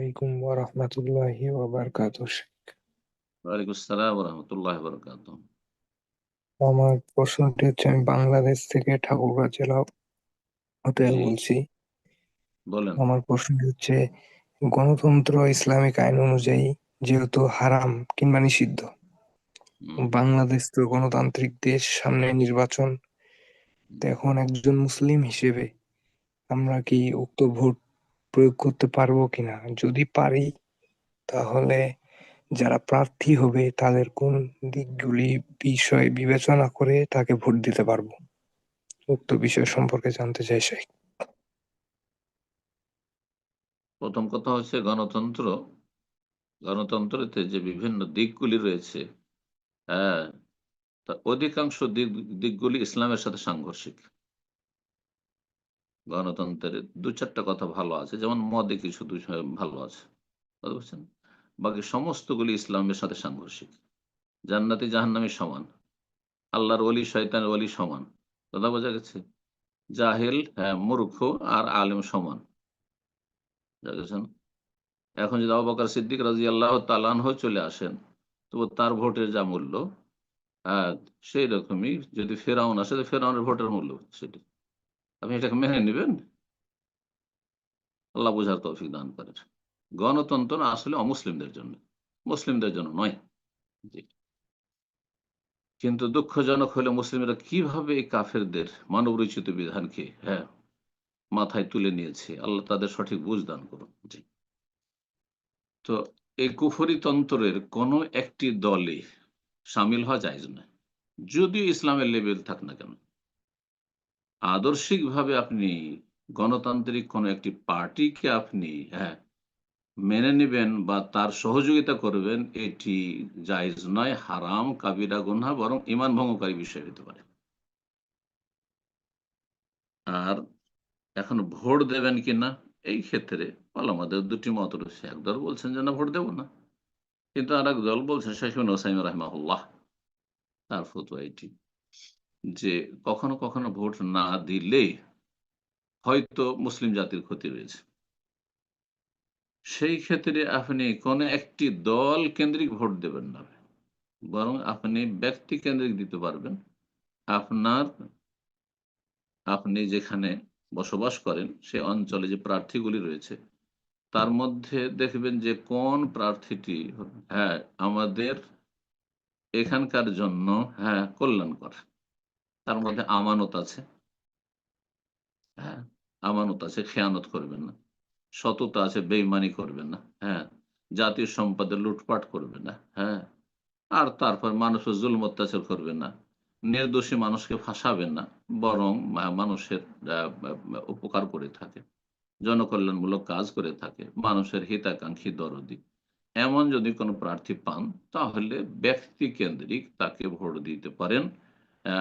আলাইকুম ওয়া রাহমাতুল্লাহি ওয়া বারাকাতুহু। ওয়ালাইকুম আসসালাম ওয়া রাহমাতুল্লাহি ওয়া বারাকাতুহু। আমার প্রশ্নটি হচ্ছে, আমি বাংলাদেশ থেকে ঠাকুরগাঁও জেলা হতে জি, বলছি। বলেন। আমার প্রশ্নটি হচ্ছে, গণতন্ত্র ইসলামিক আইন অনুযায়ী যেহেতু হারাম কিংবা নিষিদ্ধ, হুম, বাংলাদেশ তো গণতান্ত্রিক দেশ, সামনে নির্বাচন, তো হুম। এখন একজন মুসলিম হিসেবে আমরা কি উক্ত ভোট প্রয়োগ করতে পারবো কিনা? যদি পারি, তাহলে যারা প্রার্থী হবে তাদের কোন দিকগুলি বিষয় বিবেচনা করে তাকে ভোট দিতে পারবো? উক্ত বিষয় সম্পর্কে জানতে চাই শেখ। প্রথম কথা হচ্ছে গণতন্ত্রতে যে বিভিন্ন দিকগুলি রয়েছে, হ্যাঁ? তা অধিকাংশ দিকগুলি ইসলামের সাথে সাংঘর্ষিক। গণতন্ত্রের ২-৪ টা কথা ভালো আছে। যেমন মদে কিছু বিষয় ভালো আছে। বুঝতে পারছেন? বাকি সমস্তগুলি ইসলামের সাথে সাংঘর্ষিক। জান্নাতি জাহান্নামী সমান। আল্লাহর ওলি শয়তানের ওলি সমান। কথা বোঝা গেছে? জাহেল, হ্যাঁ, মূর্খ আর আলেম সমান। বুঝা গেছে না? এখন যদি আবু বকর সিদ্দিক রাদিয়াল্লাহু তাআলা আনহু চলে আসেন, তো তার ভোটের যা মূল্য, হ্যাঁ, সেই রকমই যদি ফেরাউন আসে, তো ফেরাউনের ভোটের মূল্য সেটি। আপনি এটাকে মেনে নিবেন? আল্লাহ বুঝার তৌফিক দান করেন। গণতন্ত্র আসলে অমুসলিমদের জন্য, মুসলিমদের জন্য নয়। জি। কিন্তু দুঃখজনক হলে মুসলিমরা কিভাবে এই কাফেরদের মানবরচিত বিধানকে, হ্যাঁ, মাথায় তুলে নিয়েছে। আল্লাহ তাদের সঠিক বুঝ দান করুন। জি। তো এই কুফরি তন্ত্রের কোনো একটি দলে শামিল হওয়া জায়েজ নয়। যদিও ইসলামের লেভেল থাক না কেন। আদর্শিকভাবে আপনি গণতান্ত্রিক কোনো একটি পার্টিকে আপনি, হ্যাঁ, মেনে নিবেন বা তার সহযোগিতা করবেন, এটি জায়েজ নয়, হারাম, কাবিরা গুনাহ, বরং ঈমান ভঙ্গকারী বিষয় হতে পারে। আর এখন ভোট দেবেন কিনা, এই ক্ষেত্রে ওলামাদের ২ টি মত রয়েছে। একদল বলছেন যে না, ভোট দেব না। কিন্তু আরেক দল বলছেন, শেখ ইবনে উসাইমিন রাহিমাহুল্লাহ, তার ফতোয়া এটি, যে কখনো, কখনো ভোট না দিলে হয়তো মুসলিম জাতির ক্ষতি রয়েছে। সেই ক্ষেত্রে আপনি কোনো একটি দল কেন্দ্রিক ভোট দেবেন না। বরং আপনি ব্যক্তি কেন্দ্রিক দিতে পারবেন। আপনার আপনি যেখানে বসবাস করেন, সে অঞ্চলে যে প্রার্থীগুলি রয়েছে, তার মধ্যে দেখবেন যে কোন প্রার্থীটি, হ্যাঁ, আমাদের এখানকার জন্য, হ্যাঁ, কল্যাণকর। তার মধ্যে আমানত আছে, হ্যাঁ, আমানত আছে, খেয়ানত করবেন না। সততা আছে, বেইমানি করবে না। হ্যাঁ, জাতীয় সম্পদের লুটপাট করবে না। হ্যাঁ, আর তারপর মানুষের জুলম অত্যাচার করবে না। নির্দোষী মানুষকে ফাঁসাবে না। বরং মানুষের উপকার করে থাকে। জনকল্যাণমূলক কাজ করে থাকে। মানুষের হিতাকাঙ্ক্ষী দরদি। এমন যদি কোনো প্রার্থী পান, তাহলে ব্যক্তি কেন্দ্রিক তাকে ভোট দিতে পারেন। আ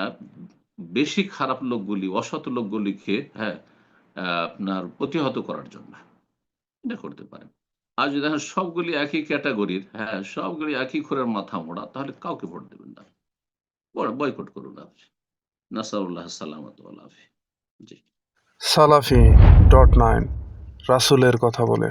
বেশি খারাপ লোকগুলি, অসৎ লোকগুলিকে, হ্যাঁ, আপনার প্রতিহত করার জন্য। এটা করতে পারেন। আর যদি দেখেন সবগুলি একই ক্যাটেগরির, হ্যাঁ, সবগুলি একই ঘোরের মাথা মোড়া, তাহলে কাউকে ভোট দেবেন না। বয়কট করুন আপনি। নাসাউল্লাহ সালামত ওয়াল আফিয়া। জি। সালাফি.9 রাসূলের কথা বলে।